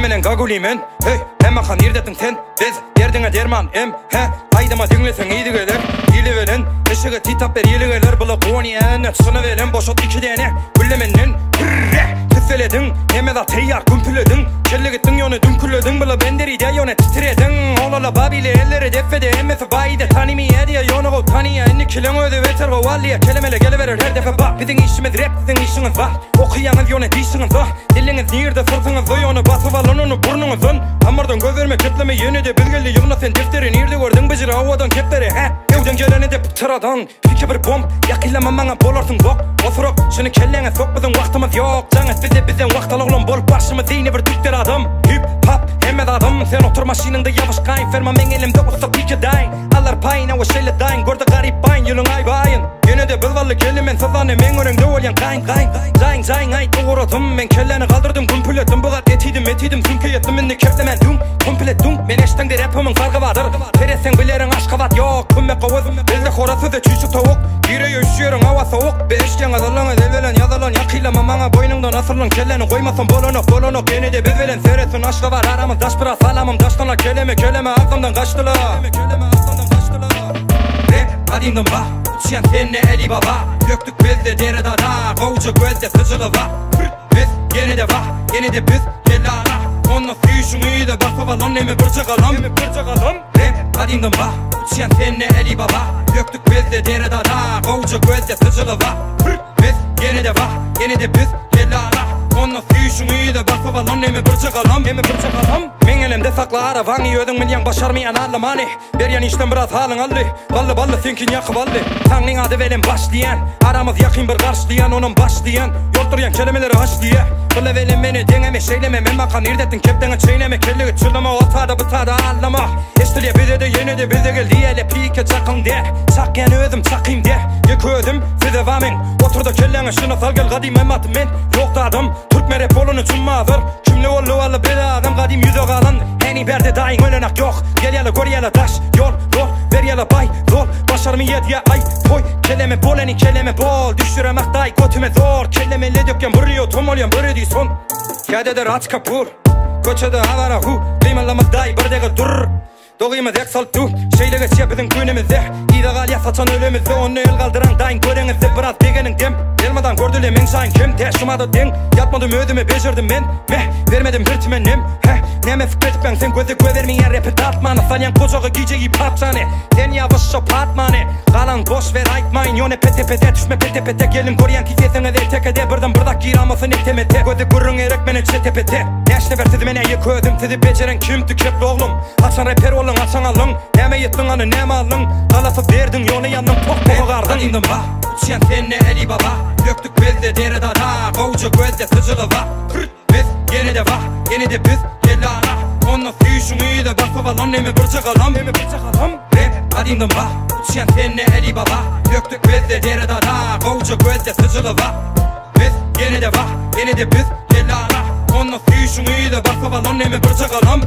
menen gaguliymen hey hemmakan irdetin sen biz derdine derman he aydıma dinlesen iyidi gelir iyili veren eşeğe titap ber iyili gelir bula koni ene çıkını veren boşot 2 tane güllemenden tüseledin hemeda teyyar kumpüledin kelle gittin yonu dünküledin bula benderi de yonu titredin olala babili elleri defede emmesi bayide tanimi ediye yonu taniye inni kilen öde veter ve valliye kelimele geliverir her defa bak bizim işimiz rap sizin işiniz var okuyanız yonu dişiniz var diliniz nirde sırtınız o yonu basıp alın onu burnunuzun hamurdan gözlerime kepleme yeni de bilgeli yığına sen defteri nirde gördün beceri havadan kepleri evden geleni de pıtıradan piki bir bomb yakilama bana bolarsın bok osuruk şunu kellene sok bizim vaktimiz yok canıt bizden vakt alalım bol başımız yine bir tükler adam hip hop hemed adam sen otur maşininde yavaş kayın ferma men elimde olsa piki dayn allar payına ve şeyle dayn gorda garip bayn yılın ay bayın yine de bilvallı kelimen sazanı men önünde olyan kayın zayn ay doğradım men kelleni kaldırdım kumpülettim bugat etidim sümke yettim inni keplemen dum kumpülettim men eştende rapımın farkı vardır teresen bilerin aşkı var yok kummek kavuz bizde horası da çüçük tavuk gireyi üşüyorum hava soğuk beşken azalana develen yazalan yakilama bana boynundan asırlan kelleni koymasın bolonok yine de biz veren seyretsin aşkı var aramız taş bırak salamım taştanlar kelime ağzımdan kaçtılar rap adimden bak uçayan seninle eli baba döktük biz de dere dada kovucu gözde sıcığı var biz yine de biz gel ara onun füyüşün iyi de bakı var lan nemi bırcıkalım rap adimden bak uçayan seninle eli baba döktük biz de dere dada kovucu gözde sıcığı var biz yine de biz gel ara onun füyüşün iyi de bakı var lan nemi bırcıkalım men elimde sakla ara vangi ödün milyan başarmayan anlamani beryan işten biraz halın allı ballı senkin yakı ballı tanrın adı velen başlayan aramız yakın bir karşılayan onun başlayan yolduruyan kelimeleri haş diye bıla velen beni deneme şeyleme men bakan irdettin keptene çeyneme kelli çırlama otada bıtada allama eştiliye bize de yeni de bize gel diyele pike çakın de çakken özüm çakayım de yık ödüm size vamen oturda kellene şuna sal gel kadim ematım men yok da adam Türkmen rap olunu çunmadır kimli ollu valla bela adam kadim yüzü kalan Heni berde daim ölenak yok gel yala gor yala taş yol ver yala bay zor başarımı yed ya ay toy kelime boleni kelime bol düşüremek day götüme zor kelime le dökken burriyo tomolyan burri son kade raç kapur göçede havara hu kıymalama day bardega dur Doğuyumuz ek saltu şeyle geçiyor bizim günümüzde İdeal ya saçan ölümüzde onu el kaldıran daim görenizde biraz begenin dem gelmeden gördüle men sayın kim teşumadı den yapmadım ödümü becerdim men vermedim bir tümenim neme fikretip ben sen gözü vermeyen rapi tartmanı salyan kocağı geceyi parçanı sen yavaşça patmanı kalan boş ver aytmayın yone pete düşme pete gelin koruyan ki sesine de tekede birden birdak giramasın etemete gözü kurun erek beni çetepete neşne ver sizi mene yık ödüm sizi beceren kim tükepli oğlum açan rapper olun açan alın neme yettin anı neme alın kalasıp verdin yonu yandım tok kardın adimden bak uçayan seninle eli baba döktük biz de dere dada kovucu gözde sıcığı var biz yine de biz gel ara onun füyüşün iyi de bakı var lan nemi bırcıkalım rap adimden bak uçayan seninle eli baba döktük biz de dere dada kovucu gözde sıcığı var biz yine de biz gel ara onun füyüşün iyi de bakı var lan nemi bırcıkalım